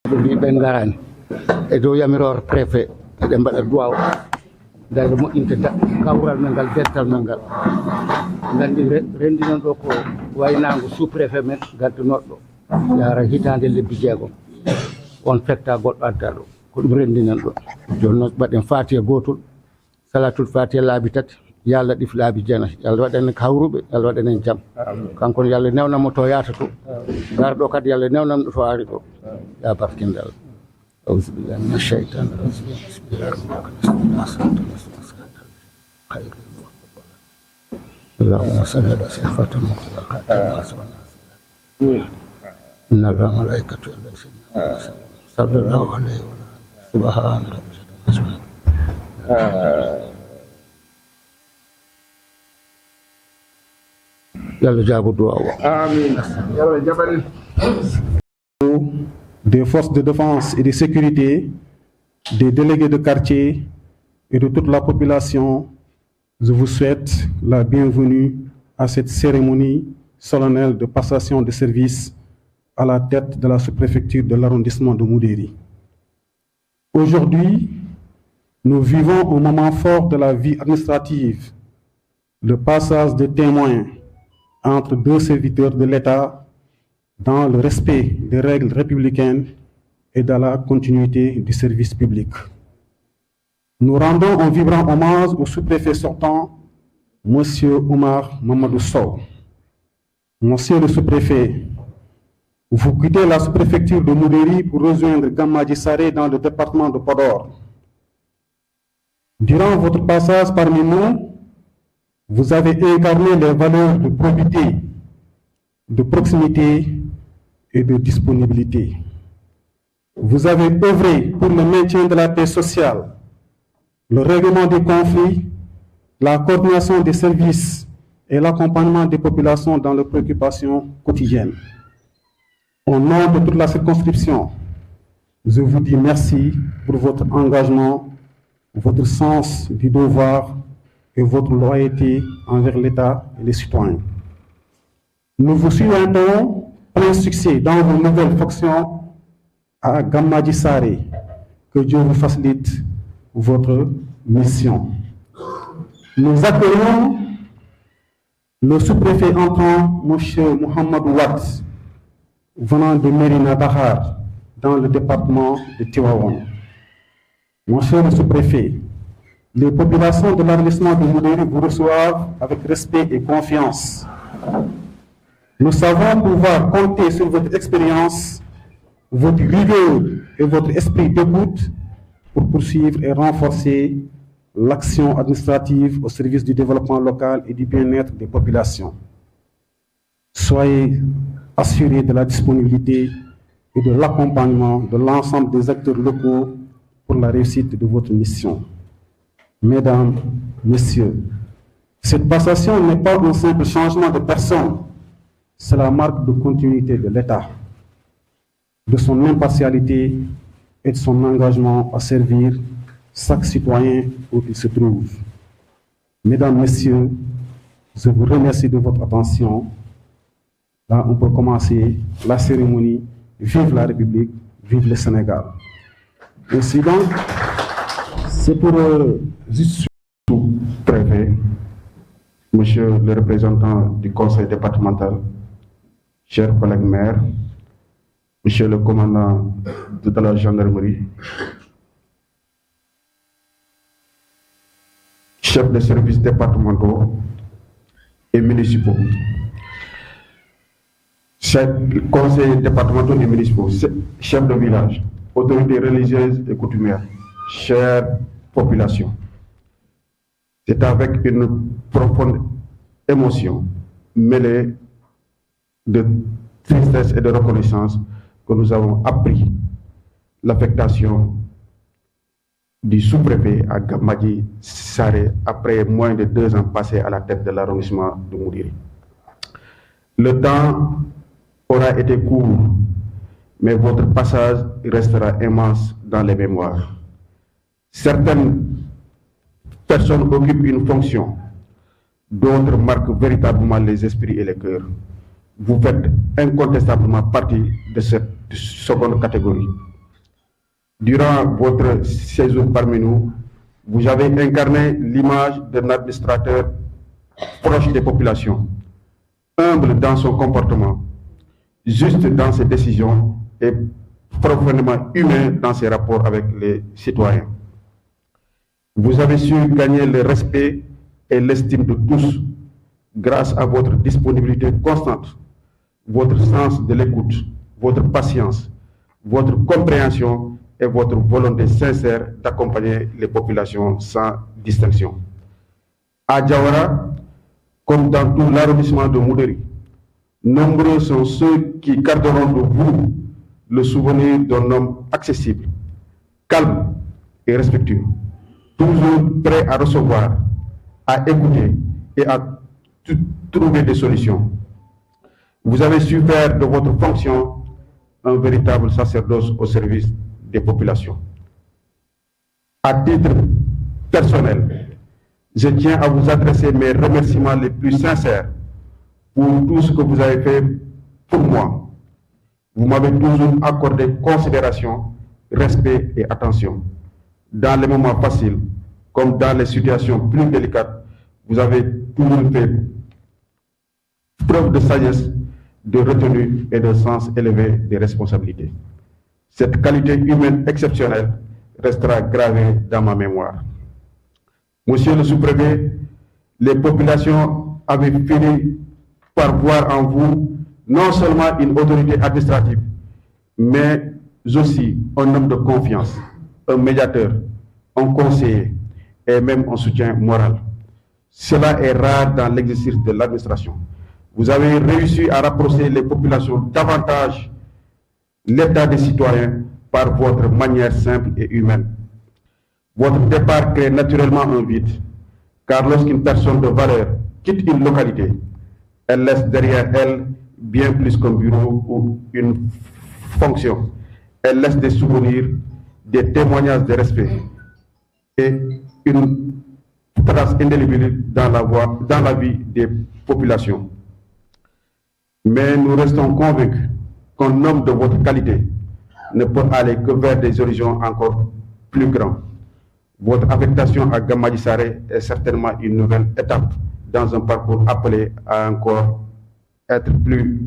Ben garani e dow yamirore préfet eɗen mbaɗa duwaw darde moƴƴinte kawral men ngal dental men ngal gandi rendinon ɗo ko waynago sous préfet men gaddunoɗo yara hitande lebbi jeegom on fekta goɗɗo adda ɗo ko ɗum rendinan ɗo joni noon mbaɗen fatiha gotol salatul fatiha laabi tati yo Allah ɗif laabi jeenati yo Allah waɗanen hawruɓe yo Allah waɗanen jaam kankone yo Allah newnanmo to yaata to garɗo kadi yo Allah newnanmo to ari ɗo ya barkinde Allah أعوذ بالله من الشيطان الرجيم بسم الله الرحمن الرحيم اللهم صل على سيدنا محمد إن الله ملائكته صلى الله عليه وسلم سبحان ربك يلا جابوا الدعاء آمين يلا جبل des forces de défense et de sécurité, des délégués de quartier et de toute la population, je vous souhaite la bienvenue à cette cérémonie solennelle de passation de service à la tête de la sous-préfecture de l'arrondissement de Moudéri. Aujourd'hui, nous vivons un moment fort de la vie administrative, le passage de témoins entre deux serviteurs de l'État dans le respect des règles républicaines et dans la continuité du service public. Nous rendons un vibrant hommage au sous-préfet sortant, M. Oumar Mamadou Sow. Monsieur le sous-préfet, vous quittez la sous-préfecture de Moudéri pour rejoindre Gamadji Saré dans le département de Podor. Durant votre passage parmi nous, vous avez incarné les valeurs de probité, de proximité et de disponibilité. Vous avez œuvré pour le maintien de la paix sociale, le règlement des conflits, la coordination des services et l'accompagnement des populations dans leurs préoccupations quotidiennes. Au nom de toute la circonscription, je vous dis merci pour votre engagement, votre sens du devoir et votre loyauté envers l'État et les citoyens. Nous vous souhaitons plein succès dans vos nouvelles fonctions à Gamadji Saré. Que Dieu vous facilite votre mission. Nous accueillons le sous-préfet entrant, M. Mohamed Ouad, venant de Mérina Dahar, dans le département de Tivaouane. Monsieur le sous-préfet, les populations de l'arrondissement de Moudéri vous reçoivent avec respect et confiance. Nous savons pouvoir compter sur votre expérience, votre rigueur et votre esprit d'écoute pour poursuivre et renforcer l'action administrative au service du développement local et du bien-être des populations. Soyez assurés de la disponibilité et de l'accompagnement de l'ensemble des acteurs locaux pour la réussite de votre mission. Mesdames, Messieurs, cette passation n'est pas un simple changement de personne, c'est la marque de continuité de l'État, de son impartialité et de son engagement à servir chaque citoyen où il se trouve. Mesdames, Messieurs, je vous remercie de votre attention. Là, on peut commencer la cérémonie. Vive la République, vive le Sénégal. Merci donc. C'est pour juste tout préfet, monsieur le représentant du conseil départemental, chers collègues maires, monsieur le commandant de la gendarmerie, chefs de services départementaux et municipaux, chefs conseillers départementaux et municipaux, chefs de village, autorités religieuses et coutumières, chère population. C'est avec une profonde émotion mêlée de tristesse et de reconnaissance que nous avons appris l'affectation du sous-préfet à Gamadji Saré après moins de 2 ans passés à la tête de l'arrondissement de Moudéri. Le temps aura été court, mais votre passage restera immense dans les mémoires. Certaines personnes occupent une fonction, d'autres marquent véritablement les esprits et les cœurs. Vous faites incontestablement partie de cette seconde catégorie. Durant votre séjour parmi nous, vous avez incarné l'image d'un administrateur proche des populations, humble dans son comportement, juste dans ses décisions et profondément humain dans ses rapports avec les citoyens. Vous avez su gagner le respect et l'estime de tous grâce à votre disponibilité constante, votre sens de l'écoute, votre patience, votre compréhension et votre volonté sincère d'accompagner les populations sans distinction. À Diawara, comme dans tout l'arrondissement de Moudéri, nombreux sont ceux qui garderont de vous le souvenir d'un homme accessible, calme et respectueux, toujours prêt à recevoir, à écouter et à trouver des solutions. Vous avez su faire de votre fonction un véritable sacerdoce au service des populations. À titre personnel, je tiens à vous adresser mes remerciements les plus sincères pour tout ce que vous avez fait pour moi. Vous m'avez toujours accordé considération, respect et attention. Dans les moments faciles, comme dans les situations plus délicates, vous avez toujours fait preuve de sagesse, de retenue et de sens élevé des responsabilités. Cette qualité humaine exceptionnelle restera gravée dans ma mémoire. Monsieur le sous-préfet, les populations avaient fini par voir en vous non seulement une autorité administrative, mais aussi un homme de confiance, un médiateur, un conseiller et même un soutien moral. Cela est rare dans l'exercice de l'administration. Vous avez réussi à rapprocher les populations davantage l'état des citoyens par votre manière simple et humaine. Votre départ crée naturellement un vide, car lorsqu'une personne de valeur quitte une localité, elle laisse derrière elle bien plus qu'un bureau ou une fonction. Elle laisse des souvenirs, des témoignages de respect et une trace indélébile dans la vie des populations. Mais nous restons convaincus qu'un homme de votre qualité ne peut aller que vers des horizons encore plus grands. Votre affectation à Gamadi Saré est certainement une nouvelle étape dans un parcours appelé à encore être plus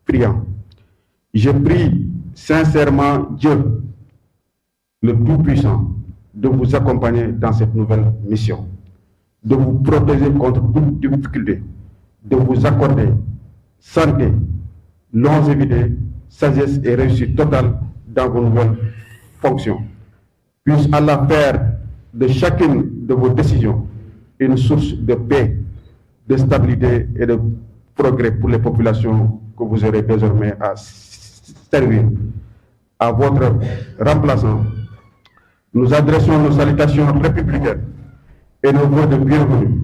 brillant. Je prie sincèrement Dieu, le Tout-Puissant, de vous accompagner dans cette nouvelle mission, de vous protéger contre toute difficulté, de vous accorder santé, longévité, sagesse et réussite totale dans vos nouvelles fonctions. Puisse Allah faire de chacune de vos décisions une source de paix, de stabilité et de progrès pour les populations que vous aurez désormais à servir. À votre remplaçant, nous adressons nos salutations républicaines et nos voeux de bienvenue.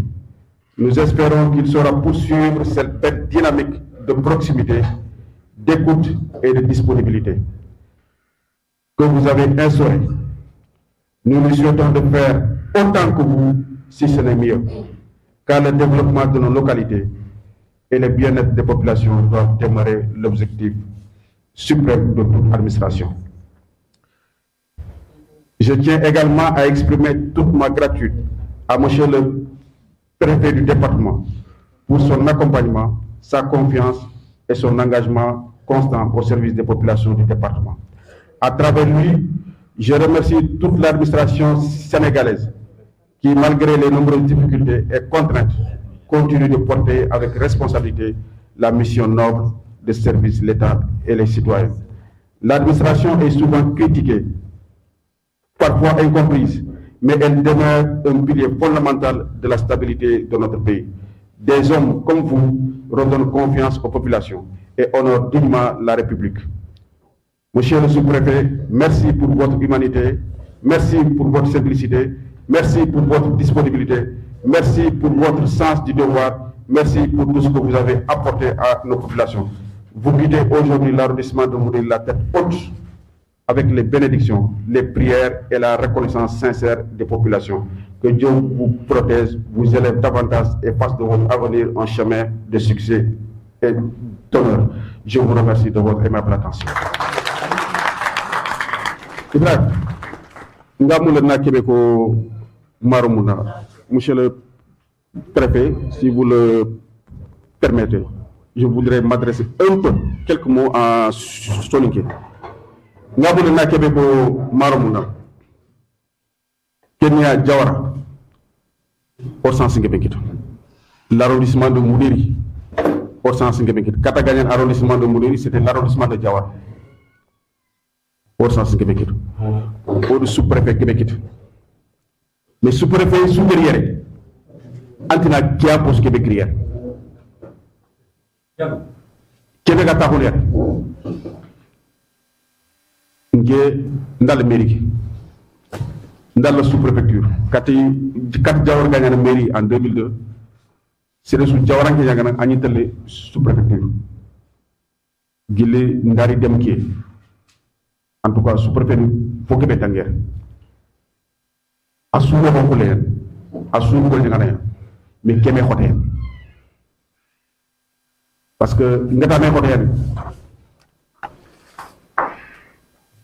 Nous espérons qu'il saura poursuivre cette belle dynamique de proximité, d'écoute et de disponibilité que vous avez instaurée. Nous lui souhaitons de faire autant que vous, si ce n'est mieux, car le développement de nos localités et le bien-être des populations doivent demeurer l'objectif suprême de toute administration. Je tiens également à exprimer toute ma gratitude à monsieur le préfet du département pour son accompagnement, sa confiance et son engagement constant au service des populations du département. À travers lui, je remercie toute l'administration sénégalaise qui, malgré les nombreuses difficultés et contraintes, continue de porter avec responsabilité la mission noble de service l'État et les citoyens. L'administration est souvent critiquée, parfois incomprise, mais elle demeure un pilier fondamental de la stabilité de notre pays. Des hommes comme vous redonnent confiance aux populations et honorent dignement la République. Monsieur le sous-préfet, merci pour votre humanité, merci pour votre simplicité, merci pour votre disponibilité, merci pour votre sens du devoir, merci pour tout ce que vous avez apporté à nos populations. Vous quittez aujourd'hui l'arrondissement de Moudéri la tête haute avec les bénédictions, les prières et la reconnaissance sincère des populations. Que Dieu vous protège, vous élève davantage et fasse de votre avenir un chemin de succès et d'honneur. Je vous remercie de votre aimable attention. Ibrahim, monsieur le préfet, si vous le permettez, je voudrais m'adresser un peu, quelques mots en soninké. Ngaboule na Québéco Maromuna, Kenya Jawara, au sens Ngébekit. L'arrondissement de Moudiri, au sens Ngébekit. Katagayan arrondissement de Moudiri, c'était l'arrondissement de Jawara. Au sens Québécois, au sous-préfet Québécois. Mais sous-préfet supérieur, antina kia pos Québécois. Québec a tahoulier. Nge dans la mairie, dans la sous-préfecture. Quand Jawar gagne la mairie en 2002, c'est le sous-Jawaran qui gagne la sous-préfecture. Gile Ndari Demke. En tout cas, sous-préfet, il faut que tu aies guerre. Assoume le colère, assume le colère, mais qui m'est côté. Parce que nous n'avons pas côté.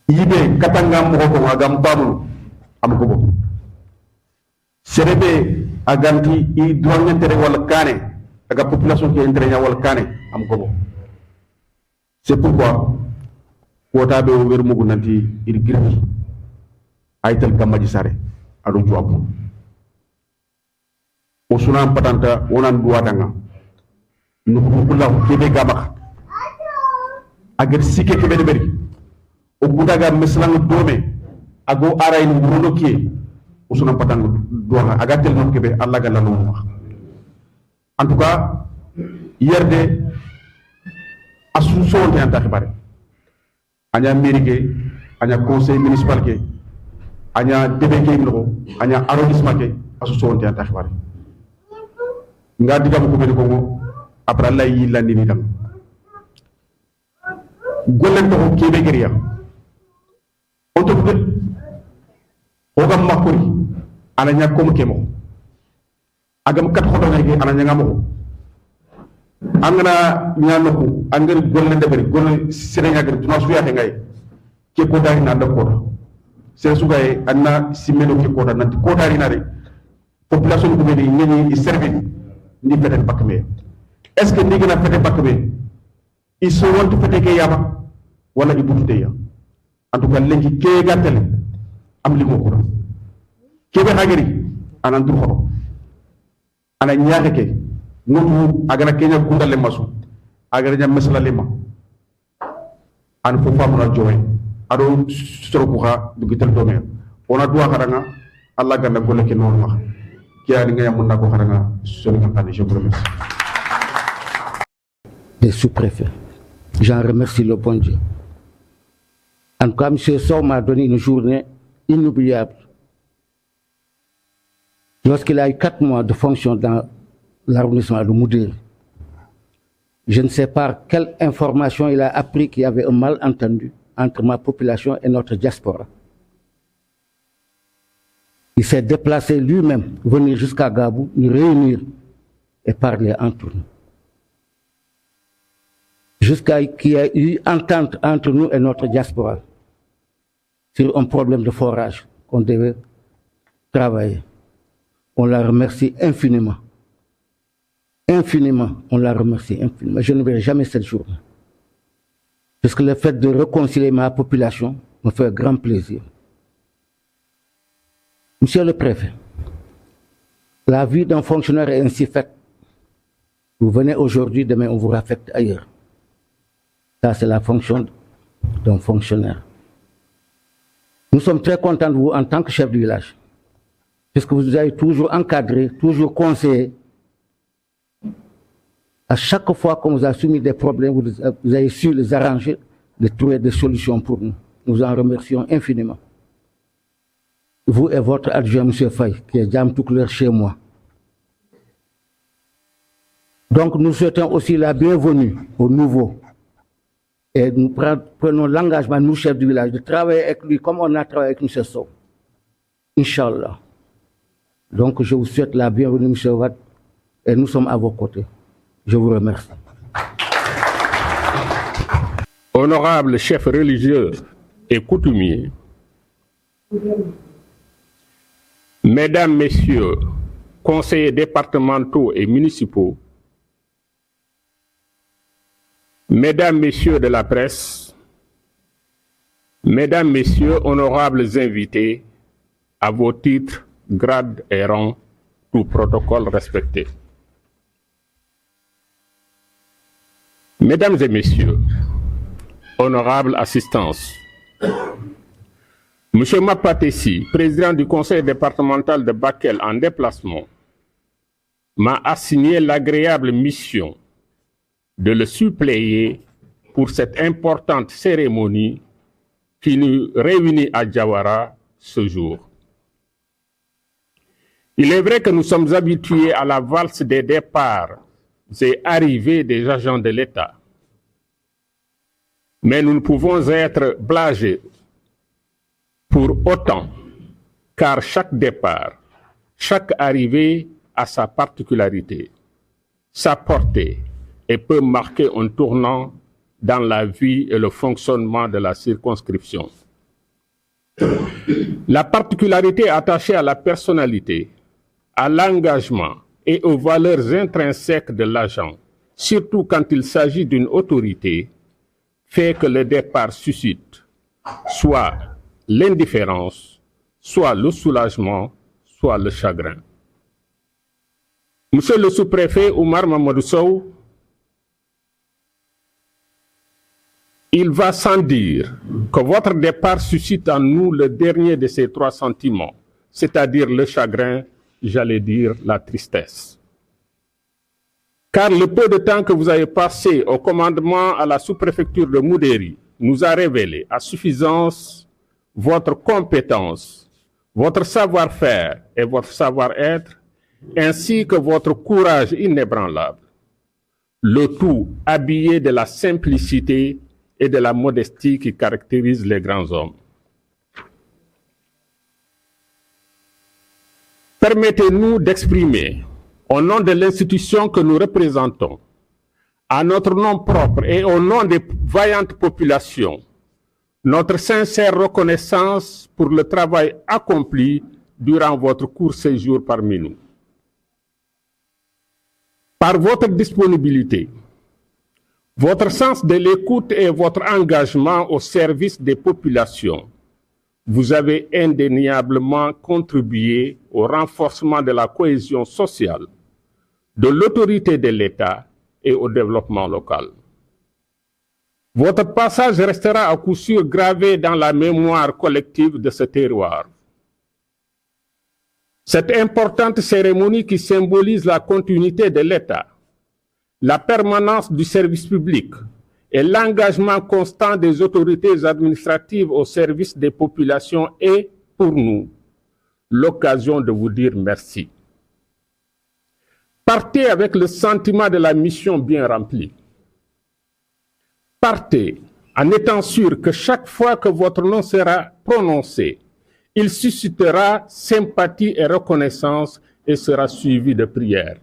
Ibe katanga moko agam pamu amuko. Serebe aganti I doit n'intéresser wal kane, aga population qui est intéressée wal kane amuko. C'est pourquoi Kota be wer mugu nanti ir girki aital gamaji sare adu juabu o sunan patanta wonan duwadanga nuku kula kebe gamak agar sike kebe beri o kudaga meslang dome ago aray ngulo ki o sunan patanga duwanga agatel non kebe alla galla no en tout cas yerde asu sonte anta xibare anya mairie ke anya conseil municipal ke anya DBK mlo anya arrondissement ke asso wonte anta xibare nga digam ko be ko après Allah yi landi ni tam golen to kebe geriya o to de o gam makuri ana nya ko kemo agam kat xoto ngay ana nya ngamo angana nyano ko angari golle de bari golle senenya gar duna suya te ngay ke ko dari na da ko se sugay anna simeno ke ko da nanti ko dari na re population ko be ni servi ni fete bakme est ce que ni gëna fete bakme ils sont want fete ke yama wala ibutu de ya en tout cas lenki ke gatel am li mo ko ke be hagari anan dur ko ana nyaake ke nutu agana kenya kunda le masu agara nya mesla lema an fo famuna joy ado soro ha dugital dome ona duwa karanga alla ganda golle ke non ma kiya nga yamuna ko karanga sonu kampane je vous remercie. Les sous-préfets, j'en remercie le bon Dieu. En tout cas, M. Sow m'a donné une journée inoubliable. Lorsqu'il a eu 4 mois de fonction dans l'arrondissement de Moudiri, je ne sais pas quelle information il a appris qu'il y avait un malentendu entre ma population et notre diaspora. Il s'est déplacé lui-même, venir jusqu'à Gabou, nous réunir et parler entre nous. Jusqu'à qu'il y ait eu entente entre nous et notre diaspora sur un problème de forage qu'on devait travailler. On la remercie infiniment. Infiniment, on la remercie infiniment. Je ne verrai jamais cette journée. Parce que le fait de réconcilier ma population me fait grand plaisir. Monsieur le préfet, la vie d'un fonctionnaire est ainsi faite. Vous venez aujourd'hui, demain on vous affecte ailleurs. Ça, c'est la fonction d'un fonctionnaire. Nous sommes très contents de vous en tant que chef du village, puisque vous avez toujours encadré, toujours conseillé. À chaque fois qu'on vous a soumis des problèmes, vous avez su les arranger, de trouver des solutions pour nous. Nous en remercions infiniment. Vous et votre adjoint, M. Faye, qui est Djam Toukleur chez moi. Donc nous souhaitons aussi la bienvenue aux nouveaux. Et nous prenons l'engagement, nous, chefs du village, de travailler avec lui comme on a travaillé avec M. Sow. Inch'Allah. Donc je vous souhaite la bienvenue, M. Wad, et nous sommes à vos côtés. Je vous remercie. Honorables chefs religieux et coutumiers, Mesdames, Messieurs, conseillers départementaux et municipaux, Mesdames, Messieurs de la presse, Mesdames, Messieurs, honorables invités, à vos titres, grades et rangs, tout protocole respecté. Mesdames et Messieurs, honorable assistance, Monsieur Mapatessi, président du conseil départemental de Bakel en déplacement, m'a assigné l'agréable mission de le suppléer pour cette importante cérémonie qui nous réunit à Diawara ce jour. Il est vrai que nous sommes habitués à la valse des départs et arrivées des agents de l'État, mais nous ne pouvons être blasés pour autant, car chaque départ, chaque arrivée a sa particularité, sa portée et peut marquer un tournant dans la vie et le fonctionnement de la circonscription. La particularité attachée à la personnalité, à l'engagement et aux valeurs intrinsèques de l'agent, surtout quand il s'agit d'une autorité, fait que le départ suscite soit l'indifférence, soit le soulagement, soit le chagrin. Monsieur le sous-préfet Oumar Mamadou Sow, il va sans dire que votre départ suscite en nous le dernier de ces trois sentiments, c'est-à-dire le chagrin, j'allais dire la tristesse. Car le peu de temps que vous avez passé au commandement à la sous-préfecture de Moudéri nous a révélé à suffisance votre compétence, votre savoir-faire et votre savoir-être, ainsi que votre courage inébranlable. Le tout habillé de la simplicité et de la modestie qui caractérisent les grands hommes. Permettez-nous d'exprimer, au nom de l'institution que nous représentons, à notre nom propre et au nom des vaillantes populations, notre sincère reconnaissance pour le travail accompli durant votre court séjour parmi nous. Par votre disponibilité, votre sens de l'écoute et votre engagement au service des populations, vous avez indéniablement contribué au renforcement de la cohésion sociale, de l'autorité de l'État et au développement local. Votre passage restera à coup sûr gravé dans la mémoire collective de ce terroir. Cette importante cérémonie qui symbolise la continuité de l'État, la permanence du service public et l'engagement constant des autorités administratives au service des populations est, pour nous, l'occasion de vous dire merci. Partez avec le sentiment de la mission bien remplie. Partez en étant sûr que chaque fois que votre nom sera prononcé, il suscitera sympathie et reconnaissance et sera suivi de prières.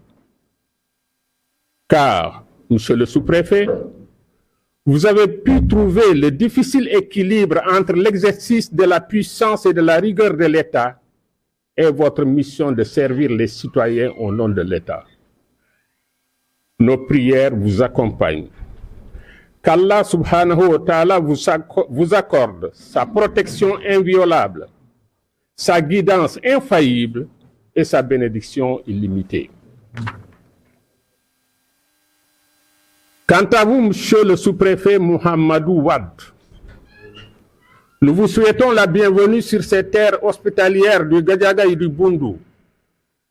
Car, Monsieur le sous-préfet, vous avez pu trouver le difficile équilibre entre l'exercice de la puissance et de la rigueur de l'État et votre mission de servir les citoyens au nom de l'État. Nos prières vous accompagnent. Qu'Allah subhanahu wa ta'ala vous accorde sa protection inviolable, sa guidance infaillible et sa bénédiction illimitée. Quant à vous, Monsieur le sous-préfet Mohamedou Wade, nous vous souhaitons la bienvenue sur ces terres hospitalières du Gadiaga et du Bundu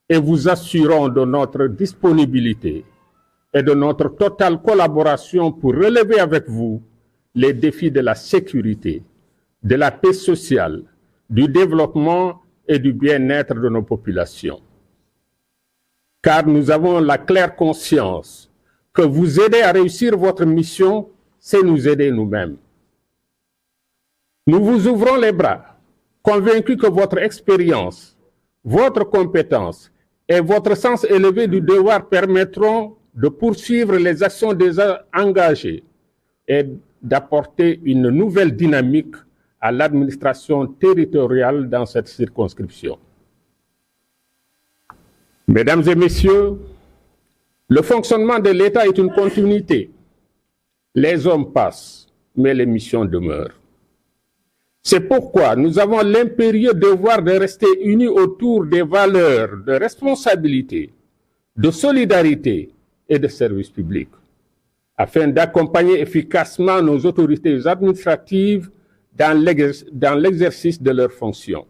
et vous assurons de notre disponibilité et de notre totale collaboration pour relever avec vous les défis de la sécurité, de la paix sociale, du développement et du bien-être de nos populations. Car nous avons la claire conscience que vous aider à réussir votre mission, c'est nous aider nous-mêmes. Nous vous ouvrons les bras, convaincus que votre expérience, votre compétence et votre sens élevé du devoir permettront de poursuivre les actions déjà engagées et d'apporter une nouvelle dynamique à l'administration territoriale dans cette circonscription. Mesdames et messieurs, le fonctionnement de l'État est une continuité. Les hommes passent, mais les missions demeurent. C'est pourquoi nous avons l'impérieux devoir de rester unis autour des valeurs de responsabilité, de solidarité et de service public, afin d'accompagner efficacement nos autorités administratives dans l'exercice de leurs fonctions.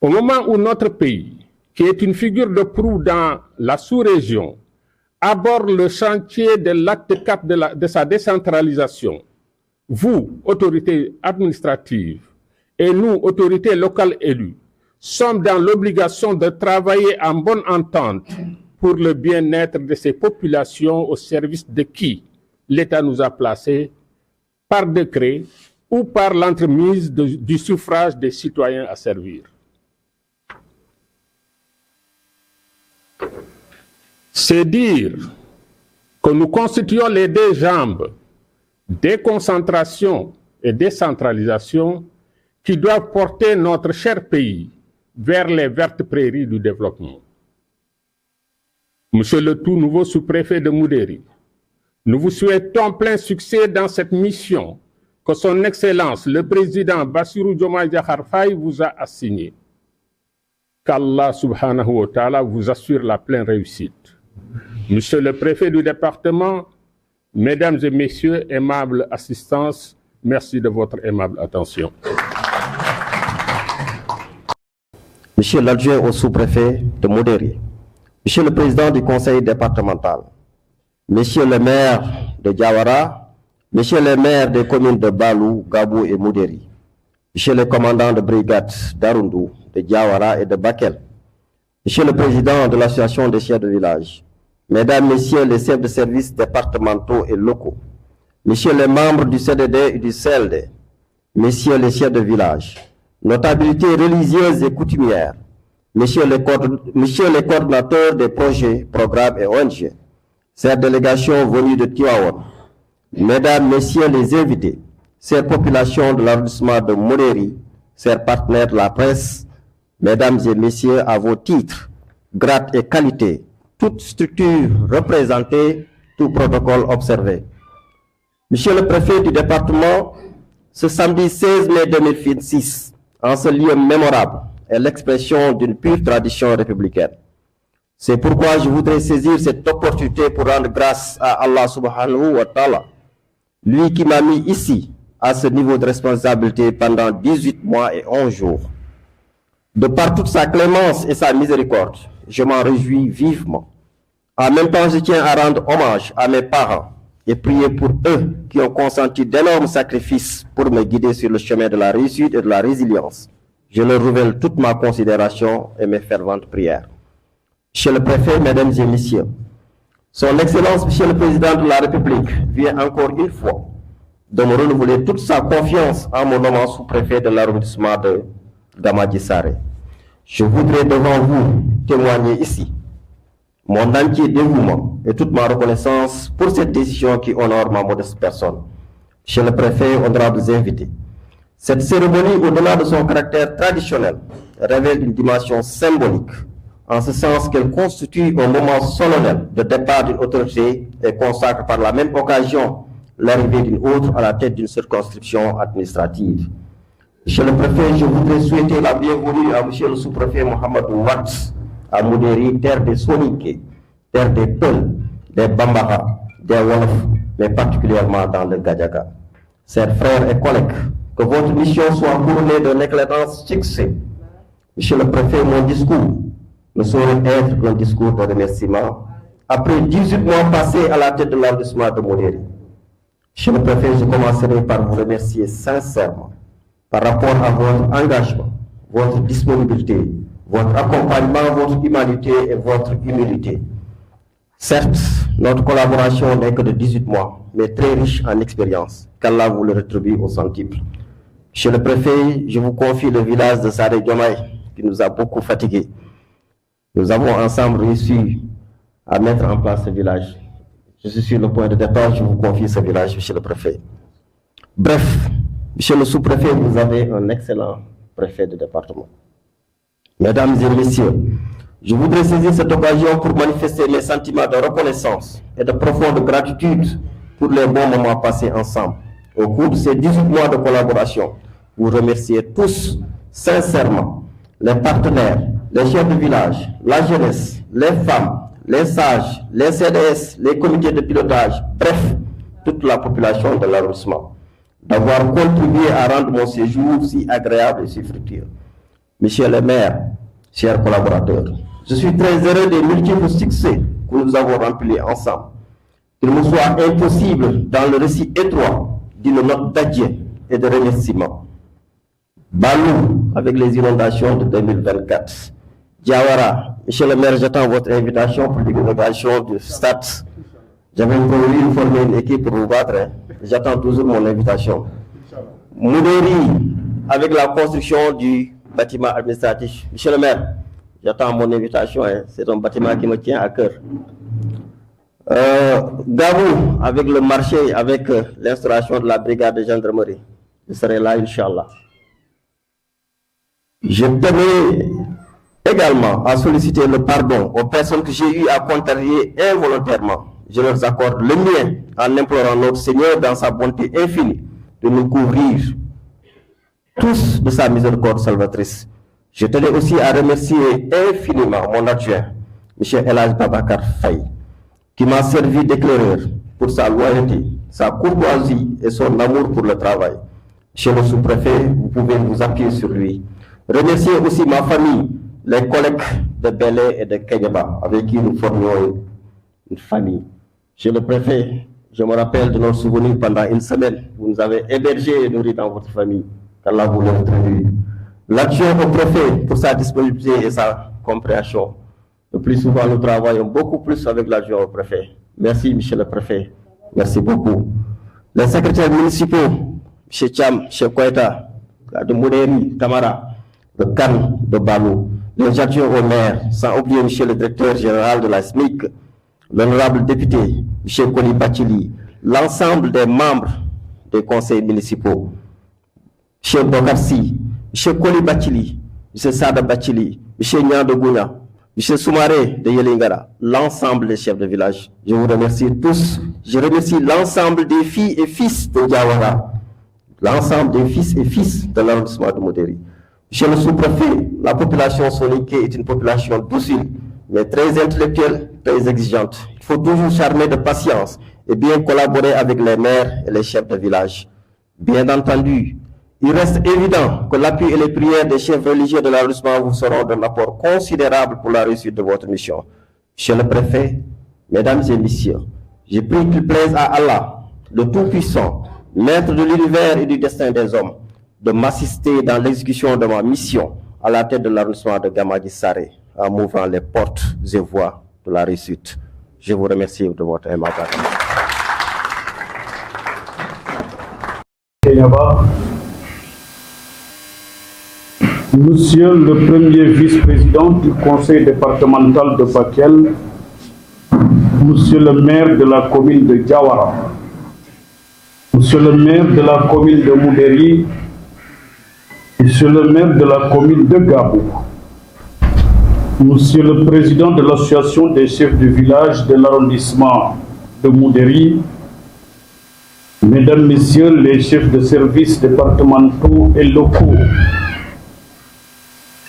Au moment où notre pays, qui est une figure de proue dans la sous-région, aborde le chantier de l'acte 4 de sa décentralisation, vous, autorités administratives, et nous, autorités locales élues, sommes dans l'obligation de travailler en bonne entente pour le bien-être de ces populations au service de qui l'État nous a placés par décret ou par l'entremise du suffrage des citoyens à servir. C'est dire que nous constituons les deux jambes, déconcentration et décentralisation, qui doivent porter notre cher pays vers les vertes prairies du développement. Monsieur le tout nouveau sous-préfet de Moudéri, nous vous souhaitons plein succès dans cette mission que son Excellence, le président Bassirou Diomaye Diakhar Faye, vous a assignée. Qu'Allah subhanahu wa ta'ala vous assure la pleine réussite. Monsieur le préfet du département, mesdames et messieurs, aimables assistances, merci de votre aimable attention. Monsieur l'adjoint au sous-préfet de Moudéri, Monsieur le président du conseil départemental, Monsieur le maire de Diawara, Monsieur le maire des communes de Balou, Gabou et Moudéri, Monsieur le commandant de brigade d'Arundou, de Diawara et de Bakel, Monsieur le président de l'association des chefs de village, Mesdames, Messieurs les chefs de services départementaux et locaux, Messieurs les membres du CDD et du CLD, Messieurs les chefs de village, notabilités religieuses et coutumières, Messieurs les coordinateurs des projets, programmes et ONG, cette délégation venue de Tivaouane, Mesdames, Messieurs les invités, chères populations de l'arrondissement de Moudéri, chers partenaires de la presse, Mesdames et Messieurs, à vos titres, grades et qualités, toute structure représentée, tout protocole observé. Monsieur le préfet du département, ce samedi 16 mai 2006, en ce lieu mémorable, est l'expression d'une pure tradition républicaine. C'est pourquoi je voudrais saisir cette opportunité pour rendre grâce à Allah subhanahu wa ta'ala, lui qui m'a mis ici, à ce niveau de responsabilité pendant 18 mois et 11 jours. De par toute sa clémence et sa miséricorde, je m'en réjouis vivement. En même temps, je tiens à rendre hommage à mes parents et prier pour eux qui ont consenti d'énormes sacrifices pour me guider sur le chemin de la réussite et de la résilience. Je leur révèle toute ma considération et mes ferventes prières. Monsieur le préfet, mesdames et messieurs, son Excellence, Monsieur le Président de la République, vient encore une fois de me renouveler toute sa confiance en mon nommant sous-préfet de l'arrondissement de Gamadji-Saré. Je voudrais devant vous témoigner ici mon entier dévouement et toute ma reconnaissance pour cette décision qui honore ma modeste personne. Monsieur le préfet, honorables invités, cette cérémonie, au-delà de son caractère traditionnel, révèle une dimension symbolique, en ce sens qu'elle constitue un moment solennel de départ d'une autorité et consacre par la même occasion l'arrivée d'une autre à la tête d'une circonscription administrative. Monsieur le préfet, je voudrais souhaiter la bienvenue à Monsieur le sous-préfet Mohamed Ouad à Moudéri, terre des Soninké, terre des Peul, des Bambara, des Wolof, mais particulièrement dans le Gadjaga. Chers frères et collègues, que votre mission soit couronnée d'un éclatant succès. Monsieur le préfet, mon discours ne saurait être un discours de remerciement après 18 mois passés à la tête de l'arrondissement de Moudéri. Monsieur le préfet, je commencerai par vous remercier sincèrement par rapport à votre engagement, votre disponibilité, votre accompagnement, votre humanité et votre humilité. Certes, notre collaboration n'est que de 18 mois, mais très riche en expérience, qu'Allah vous le rétribue au centuple. Monsieur le préfet, je vous confie le village de Saré Diomaye, qui nous a beaucoup fatigués. Nous avons ensemble réussi à mettre en place ce village. Je suis sur le point de départ, je vous confie ce village, monsieur le préfet. Bref, Monsieur le sous-préfet, vous avez un excellent préfet de département. Mesdames et messieurs, je voudrais saisir cette occasion pour manifester mes sentiments de reconnaissance et de profonde gratitude pour les bons moments passés ensemble. Au cours de ces 18 mois de collaboration, vous remerciez tous sincèrement les partenaires, les chefs de village, la jeunesse, les femmes, les sages, les CDS, les comités de pilotage, bref, toute la population de l'arrondissement, d'avoir contribué à rendre mon séjour si agréable et si fructueux. Monsieur le maire, chers collaborateurs, je suis très heureux des multiples succès que nous avons remplis ensemble. Il me soit impossible, dans le récit étroit d'une note d'adieu et de remerciement. Balou, avec les inondations de 2024. Diawara, monsieur le maire, j'attends votre invitation pour l'inauguration du stade. J'avais promis de former une équipe pour vous battre. Hein. J'attends toujours mon invitation. Moudéri, avec la construction du bâtiment administratif. Monsieur le maire, j'attends mon invitation. Hein. C'est un bâtiment qui me tient à cœur. Gabou, avec le marché, avec l'installation de la brigade de gendarmerie. Je serai là, Inch'Allah. Je tenais également à solliciter le pardon aux personnes que j'ai eu à contrarier involontairement. Je leur accorde le mien en implorant notre Seigneur dans sa bonté infinie de nous couvrir tous de sa miséricorde salvatrice. Je tenais aussi à remercier infiniment mon adjoint, M. Elhadj Babakar Faye, qui m'a servi d'éclaireur pour sa loyauté, sa courtoisie et son amour pour le travail. Monsieur le sous-préfet, vous pouvez vous appuyer sur lui. Remercier aussi ma famille, les collègues de Belé et de Kenyaba, avec qui nous formions une famille. Monsieur le préfet, je me rappelle de nos souvenirs pendant une semaine. Vous nous avez hébergés et nourris dans votre famille. qu'Allah vous le retribue. L'adjoint au préfet pour sa disponibilité et sa compréhension. Le plus souvent, nous travaillons beaucoup plus avec l'adjoint au préfet. Merci, monsieur le préfet. Merci beaucoup. Les secrétaires municipaux, M. Cham, M. Koueta, de Moudéri, Tamara, de Cannes, de Balou, les adjoints au maire, sans oublier M. le directeur général de la SMIC, l'honorable député, M. Koli Bachili, l'ensemble des membres des conseils municipaux, M. Bokarsi, M. Koli Bachili, M. Sada Bachili, M. Nyando Gouna, M. Soumaré de Yelingara, l'ensemble des chefs de village. Je vous remercie tous. Je remercie l'ensemble des filles et fils de Diawara, l'ensemble des fils et fils de l'arrondissement de Moudéri. Monsieur le sous-préfet, la population soniquée est une population docile, mais très intellectuelle, très exigeante. Il faut toujours charmer de patience et bien collaborer avec les maires et les chefs de village. Bien entendu, il reste évident que l'appui et les prières des chefs religieux de l'arrondissement vous seront d'un apport considérable pour la réussite de votre mission. Monsieur le préfet, mesdames et messieurs, j'ai pris qu'il plaise à Allah, le Tout-Puissant, maître de l'univers et du destin des hommes, de m'assister dans l'exécution de ma mission à la tête de l'arrondissement de Gamadi Saré, en m'ouvrant les portes et voies de la réussite. Je vous remercie de votre aimable attention. Monsieur le premier vice-président du conseil départemental de Bakel, Monsieur le maire de la commune de Diawara, Monsieur le maire de la commune de Moudéri, Monsieur le maire de la commune de Gabou, Monsieur le président de l'association des chefs de village de l'arrondissement de Moudéri, Mesdames, Messieurs les chefs de services départementaux et locaux,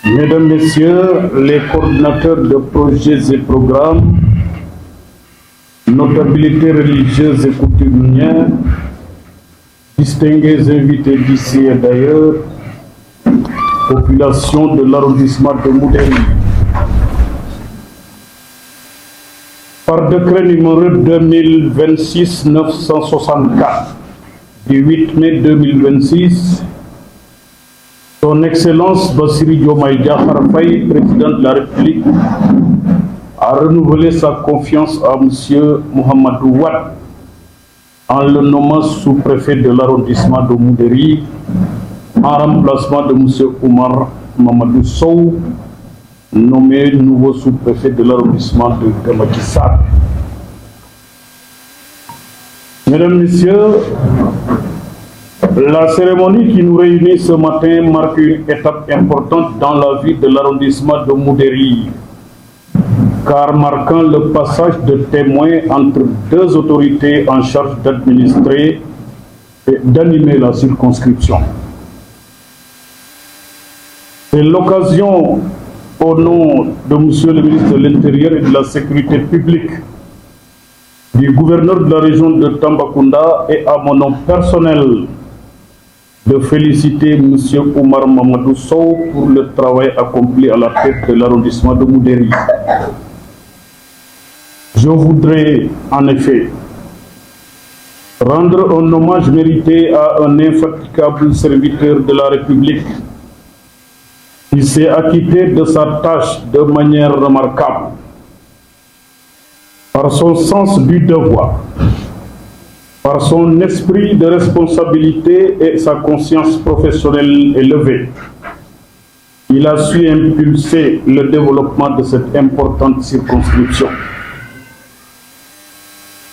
Mesdames, Messieurs les coordinateurs de projets et programmes, notabilités religieuses et coutumières, distingués invités d'ici et d'ailleurs, population de l'arrondissement de Moudéri. Par décret numéro 2026-964 du 8 mai 2026, Son Excellence Bassirou Diomaye Diakhar Faye, président de la République, a renouvelé sa confiance à M. Mohamedou Wade en le nommant sous-préfet de l'arrondissement de Moudéri en remplacement de M. Oumar Mamadou Sow, nommé nouveau sous-préfet de l'arrondissement de Gamadi Saré. Mesdames, Messieurs, La cérémonie qui nous réunit ce matin marque une étape importante dans la vie de l'arrondissement de Moudéry, car marquant le passage de témoins entre deux autorités en charge d'administrer et d'animer la circonscription. C'est l'occasion, au nom de Monsieur le ministre de l'Intérieur et de la Sécurité publique, du gouverneur de la région de Tambacounda et à mon nom personnel, de féliciter M. Oumar Mamadou Sow pour le travail accompli à la tête de l'arrondissement de Moudéry. Je voudrais en effet rendre un hommage mérité à un infatigable serviteur de la République qui s'est acquitté de sa tâche de manière remarquable, par son sens du devoir, par son esprit de responsabilité et sa conscience professionnelle élevée. Il a su impulser le développement de cette importante circonscription.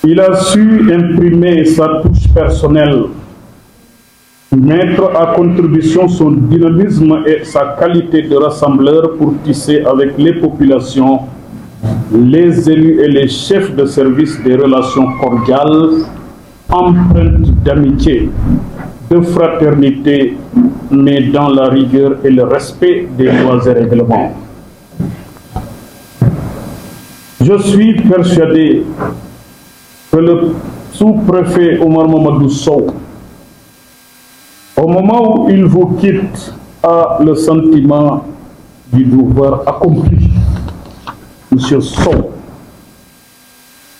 Il a su imprimer sa touche personnelle, mettre à contribution son dynamisme et sa qualité de rassembleur pour tisser avec les populations, les élus et les chefs de service des relations cordiales, empreintes d'amitié, de fraternité, mais dans la rigueur et le respect des lois et règlements. Je suis persuadé que le sous-préfet Oumar Mamadou Sow, au moment où il vous quitte, a le sentiment du devoir accompli. Monsieur Sow,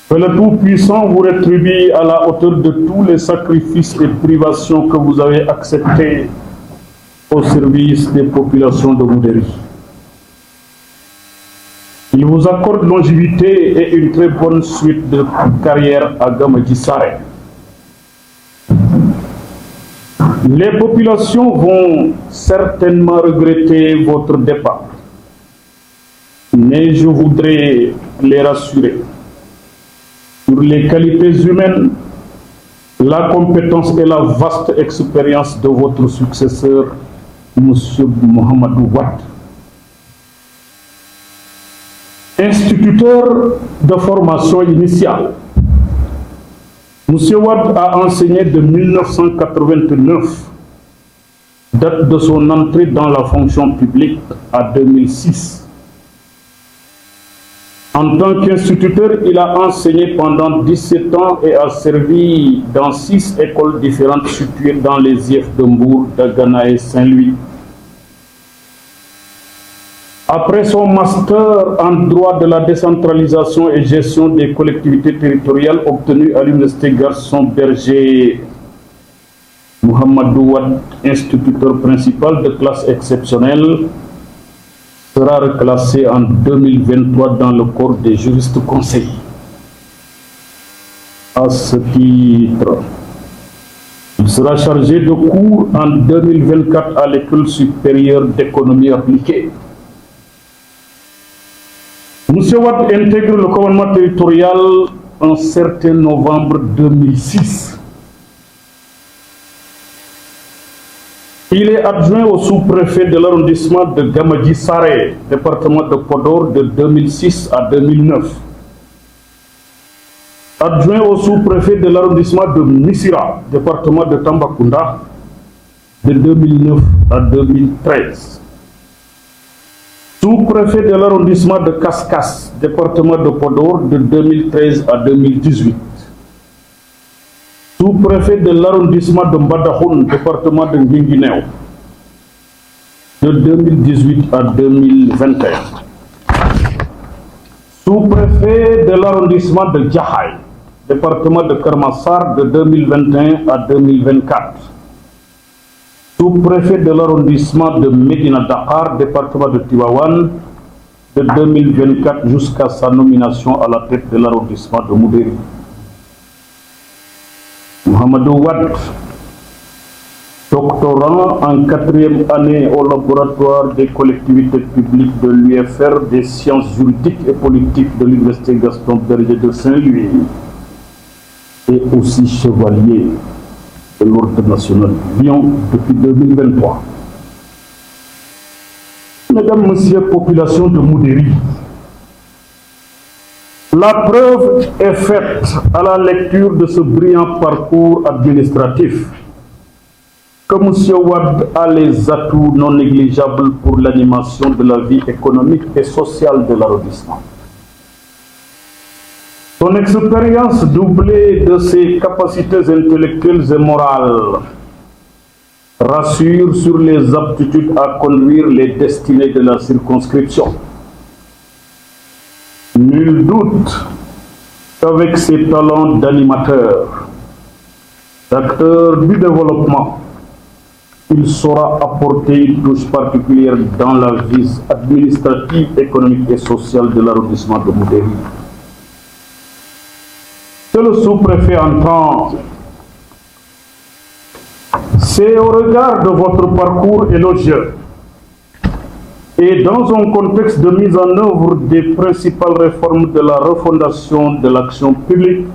que le Tout-Puissant vous rétribue à la hauteur de tous les sacrifices et privations que vous avez acceptés au service des populations de Moudéry. Il vous accorde longévité et une très bonne suite de carrière à Gamadji Saré. Les populations vont certainement regretter votre départ, mais je voudrais les rassurer sur les qualités humaines, la compétence et la vaste expérience de votre successeur, M. Mohamedou Wade. Instituteur de formation initiale, M. Wade a enseigné de 1989, date de son entrée dans la fonction publique, à 2006. En tant qu'instituteur, il a enseigné pendant 17 ans et a servi dans 6 écoles différentes situées dans les IF de Mbour, Dagana et Saint-Louis. Après son master en droit de la décentralisation et gestion des collectivités territoriales obtenu à l'Université Gaston Berger, Mohamedou Wade, instituteur principal de classe exceptionnelle, sera reclassé en 2023 dans le corps des juristes conseillers. À ce titre, il sera chargé de cours en 2024 à l'École supérieure d'économie appliquée. M. Wade intègre le commandement territorial en certain novembre 2006. Il est adjoint au sous-préfet de l'arrondissement de Gamadji Saré, département de Podor, de 2006 à 2009. Adjoint au sous-préfet de l'arrondissement de Missira, département de Tambacounda, de 2009 à 2013. Sous-préfet de l'arrondissement de Kaskas, département de Podor, de 2013 à 2018. Sous-préfet de l'arrondissement de Mbadakhoune, département de Guinguinéo, de 2018 à 2021. Sous-préfet de l'arrondissement de Djahaï, département de Kermassar, de 2021 à 2024. Sous-préfet de l'arrondissement de Médina Dakar, département de Tivaouane, de 2024 jusqu'à sa nomination à la tête de l'arrondissement de Moudéry. Mohamedou Wade, doctorant en 4e année au laboratoire des collectivités publiques de l'UFR des sciences juridiques et politiques de l'Université Gaston Berger de Saint-Louis, et aussi chevalier de l'Ordre national de Lyon depuis 2023. Mesdames, Messieurs, population de Moudéri, la preuve est faite à la lecture de ce brillant parcours administratif que M. Wade a les atouts non négligeables pour l'animation de la vie économique et sociale de l'arrondissement. Son expérience doublée de ses capacités intellectuelles et morales rassure sur les aptitudes à conduire les destinées de la circonscription. Nul doute qu'avec ses talents d'animateur, d'acteur du développement, il saura apporter une touche particulière dans la vie administrative, économique et sociale de l'arrondissement de Moudéri. Que le sous-préfet entend, c'est au regard de votre parcours élogieux et dans un contexte de mise en œuvre des principales réformes de la refondation de l'action publique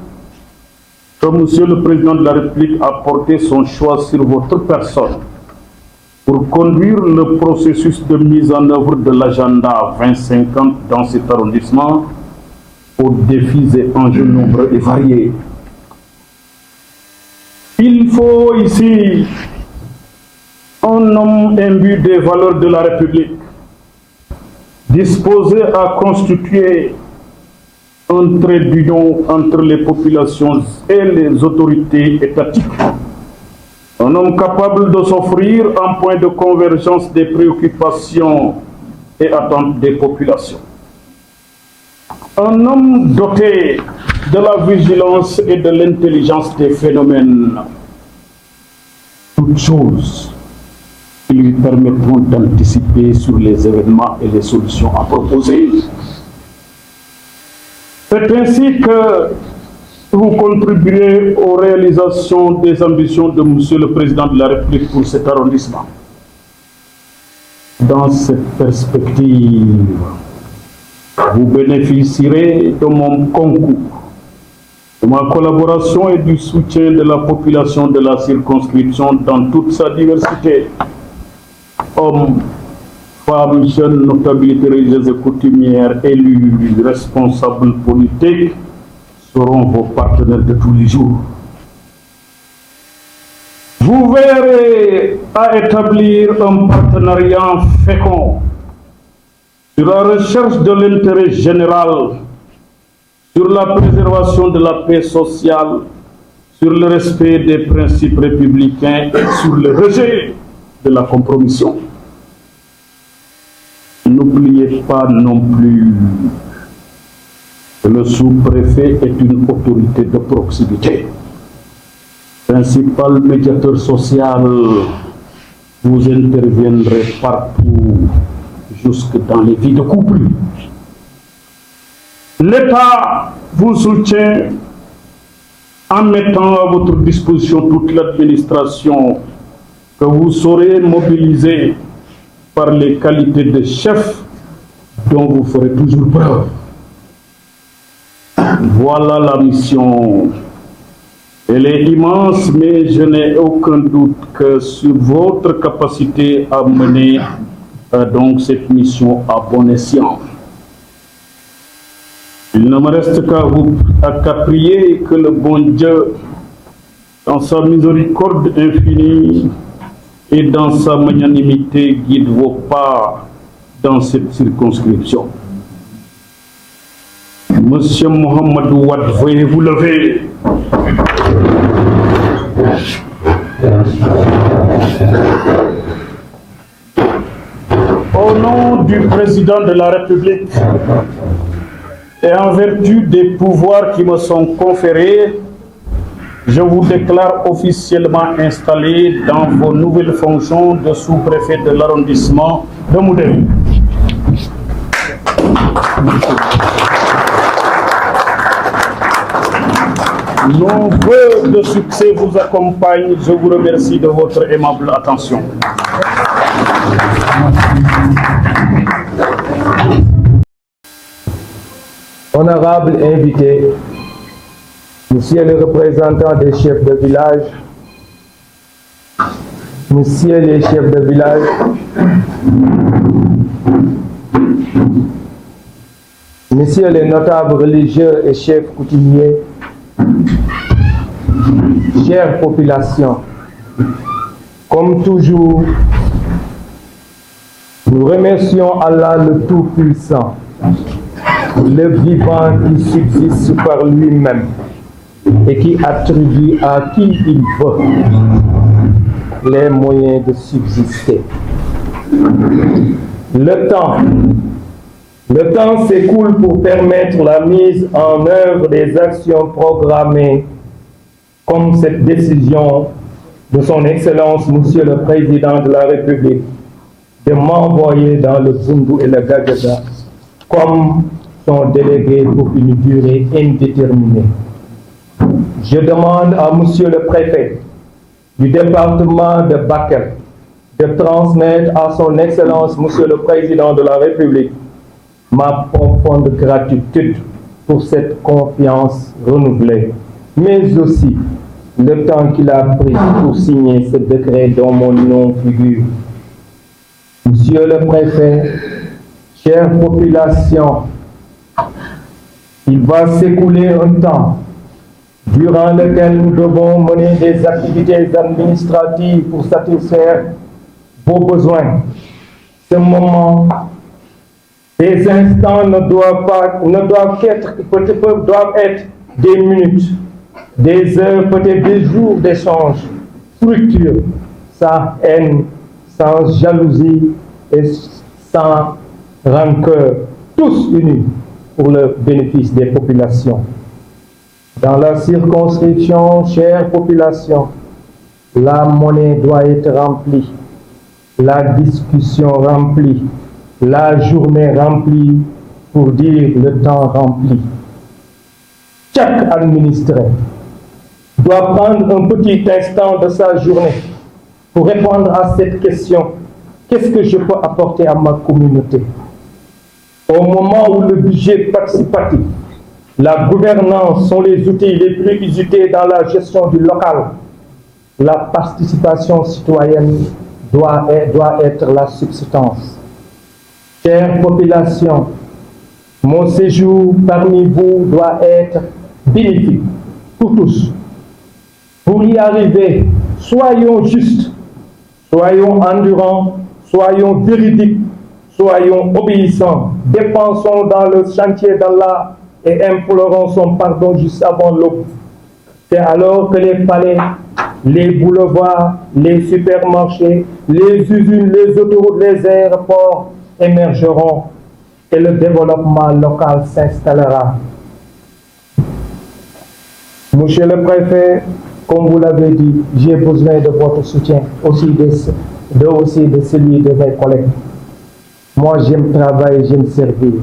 que Monsieur le Président de la République a porté son choix sur votre personne pour conduire le processus de mise en œuvre de l'agenda 2050 dans cet arrondissement aux défis et enjeux nombreux et variés. Il faut ici un homme imbu des valeurs de la République, disposé à constituer un trait d'union entre les populations et les autorités étatiques. Un homme capable de s'offrir un point de convergence des préoccupations et attentes des populations. Un homme doté de la vigilance et de l'intelligence des phénomènes. Toutes choses qui lui permettront d'anticiper sur les événements et les solutions à proposer. C'est ainsi que vous contribuerez aux réalisations des ambitions de Monsieur le Président de la République pour cet arrondissement. Dans cette perspective, vous bénéficierez de mon concours, de ma collaboration et du soutien de la population de la circonscription dans toute sa diversité. Hommes, femmes, jeunes, notabilités religieuses et coutumières, élus, responsables politiques seront vos partenaires de tous les jours. Vous verrez à établir un partenariat fécond sur la recherche de l'intérêt général, sur la préservation de la paix sociale, sur le respect des principes républicains et sur le rejet de la compromission. N'oubliez pas non plus que le sous-préfet est une autorité de proximité. Principal médiateur social, vous interviendrez partout, jusque dans les vies de couple. L'État vous soutient en mettant à votre disposition toute l'administration que vous saurez mobiliser par les qualités de chef dont vous ferez toujours preuve. Voilà la mission. Elle est immense, mais je n'ai aucun doute que sur votre capacité à mener donc cette mission à bon escient. Il ne me reste qu'à prier que le bon Dieu, dans sa miséricorde infinie et dans sa magnanimité, guide vos pas dans cette circonscription. Monsieur Mohamed Wade, veuillez vous lever. Au nom du président de la République et en vertu des pouvoirs qui me sont conférés, je vous déclare officiellement installé dans vos nouvelles fonctions de sous-préfet de l'arrondissement de Moudéri. Nos vœux de succès vous accompagnent. Je vous remercie de votre aimable attention. Honorable invité, Monsieur le représentant des chefs de village, Messieurs les chefs de village, Messieurs les notables religieux et chefs coutumiers, chère population, comme toujours, nous remercions Allah le Tout-Puissant, le vivant qui subsiste par lui-même et qui attribue à qui il veut les moyens de subsister. Le temps s'écoule pour permettre la mise en œuvre des actions programmées comme cette décision de son Excellence, Monsieur le Président de la République, de m'envoyer dans le Bundu et le Gagaza comme son délégué pour une durée indéterminée. Je demande à Monsieur le Préfet du département de Bakel de transmettre à son Excellence, Monsieur le Président de la République, ma profonde gratitude pour cette confiance renouvelée, mais aussi le temps qu'il a pris pour signer ce décret dont mon nom figure. Monsieur le Préfet, chère population, il va s'écouler un temps durant lequel nous devons mener des activités administratives pour satisfaire vos besoins. Ce moment, ces instants doivent être des minutes, des heures, peut-être des jours d'échange fructueux, sans haine, sans jalousie et sans rancœur, tous unis pour le bénéfice des populations. Dans la circonscription, chère population, la monnaie doit être remplie, la discussion remplie, la journée remplie, pour dire le temps rempli. Chaque administré doit prendre un petit instant de sa journée pour répondre à cette question: qu'est-ce que je peux apporter à ma communauté? Au moment où le budget participatif, la gouvernance sont les outils les plus usités dans la gestion du local, la participation citoyenne doit être la substance. Chère population, mon séjour parmi vous doit être bénéfique pour tous. Pour y arriver, soyons justes, soyons endurants, soyons véridiques, soyons obéissants, dépensons dans le chantier d'Allah et implorons son pardon juste avant l'aube. C'est alors que les palais, les boulevards, les supermarchés, les usines, les autoroutes, les aéroports émergeront et le développement local s'installera. Monsieur le Préfet, comme vous l'avez dit, j'ai besoin de votre soutien, aussi de celui de mes collègues. Moi, j'aime travailler, j'aime servir.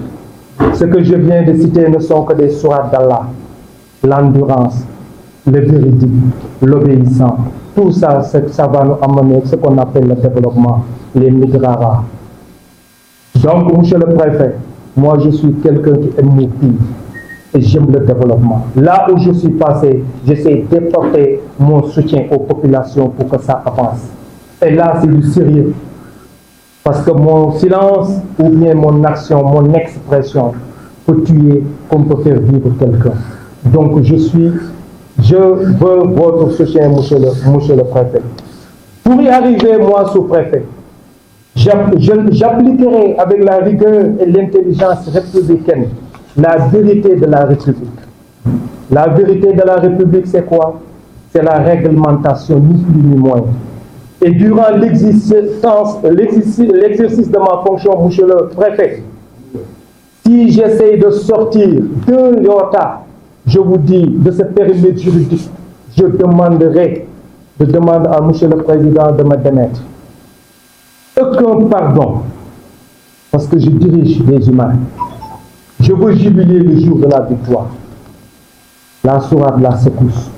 Ce que je viens de citer ne sont que des sourates d'Allah. L'endurance, le véridique, l'obéissant. Tout ça, ça va nous amener ce qu'on appelle le développement, les migrara. Donc, monsieur le Préfet, moi, je suis quelqu'un qui aime mon pays et j'aime le développement. Là où je suis passé, j'essaie d'apporter mon soutien aux populations pour que ça avance. Et là, c'est du sérieux. Parce que mon silence ou bien mon action, mon expression peut tuer comme peut faire vivre quelqu'un. Donc je veux votre soutien, monsieur le Préfet. Pour y arriver, moi, sous-préfet, j'appliquerai avec la rigueur et l'intelligence républicaine la vérité de la République. La vérité de la République, c'est quoi? C'est la réglementation, ni plus ni moins. Et durant l'exercice de ma fonction, monsieur le Préfet, si j'essaie de sortir d'un iota, je vous dis, de ce périmètre juridique, je demande à monsieur le Président de me démettre. Aucun pardon, parce que je dirige des humains. Je veux jubiler le jour de la victoire, la sourate de la secousse.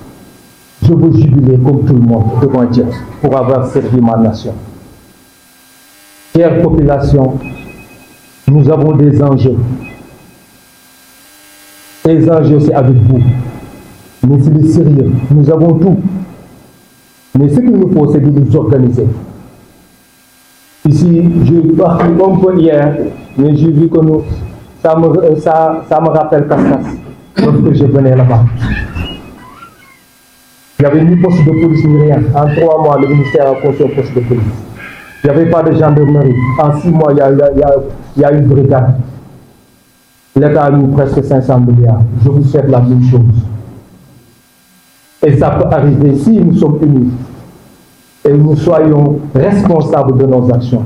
Je veux jubiler comme tout le monde devant Dieu pour avoir servi ma nation. Chère population, nous avons des enjeux. Ces enjeux, c'est avec vous. Mais c'est le sérieux. Nous avons tout. Mais ce qu'il nous faut, c'est de nous organiser. Ici, j'ai parti un peu hier, mais j'ai vu que ça me rappelle Cascas, lorsque je venais là-bas. Il n'y avait ni poste de police ni rien. En 3 mois, le ministère a construit un poste de police. Il n'y avait pas de gendarmerie. En 6 mois, il y a une brigade. L'État a mis presque 500 milliards. Je vous souhaite la même chose. Et ça peut arriver si nous sommes unis et nous soyons responsables de nos actions.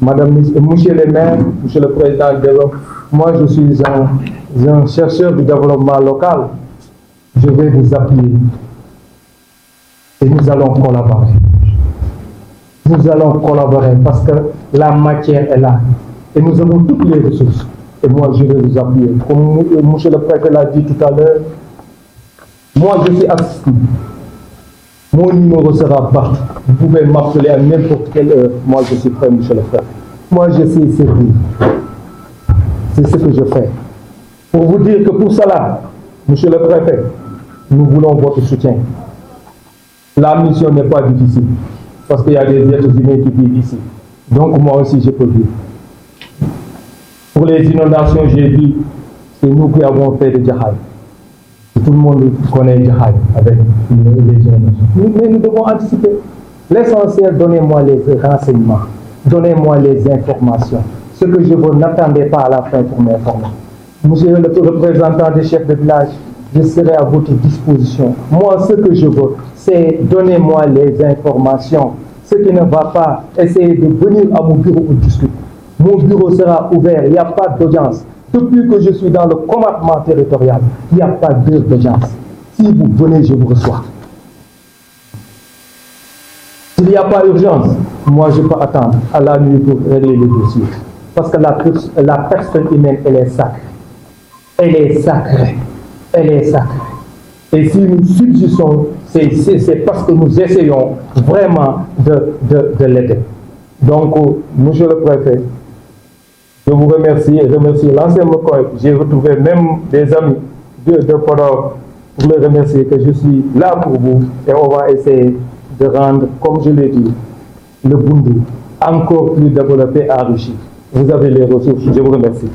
Monsieur le maire, monsieur le président, moi je suis un chercheur du développement local. Je vais vous appuyer. Et nous allons collaborer. Nous allons collaborer parce que la matière est là. Et nous avons toutes les ressources. Et moi, je vais vous appuyer. Comme monsieur le préfet l'a dit tout à l'heure, moi, je suis accessible. Mon numéro sera partout. Vous pouvez m'appeler à n'importe quelle heure. Moi, je suis prêt, monsieur le préfet. Moi, je sais servir. C'est ce que je fais. Pour vous dire que pour cela, monsieur le préfet, nous voulons votre soutien. La mission n'est pas difficile, parce qu'il y a des êtres humains qui vivent ici. Donc moi aussi, je peux vivre. Pour les inondations, j'ai dit, c'est nous qui avons fait de Djahaï. Tout le monde connaît Djahaï avec les inondations. Mais nous devons anticiper. L'essentiel, donnez-moi les renseignements, donnez-moi les informations. Ce que je veux, n'attendez pas à la fin pour m'informer. Monsieur le représentant des chefs de village, je serai à votre disposition. Moi, ce que je veux, c'est donnez-moi les informations. Ce qui ne va pas, essayez de venir à mon bureau pour discuter. Mon bureau sera ouvert, il n'y a pas d'audience. Depuis que je suis dans le commandement territorial, il n'y a pas d'heure d'audience. Si vous venez, je vous reçois. S'il n'y a pas d'urgence, moi je peux attendre à la nuit pour régler les dossiers. Parce que la personne humaine, elle est sacrée. Elle est sacrée. Elle est sacrée. Et si nous subsistons, c'est parce que nous essayons vraiment de l'aider. Donc, monsieur le préfet, je vous remercie et remercie l'ancien Mokoy. J'ai retrouvé même des amis de Podor pour les remercier que je suis là pour vous et on va essayer de rendre, comme je l'ai dit, le Bundu encore plus développé et enrichi. Vous avez les ressources. Je vous remercie.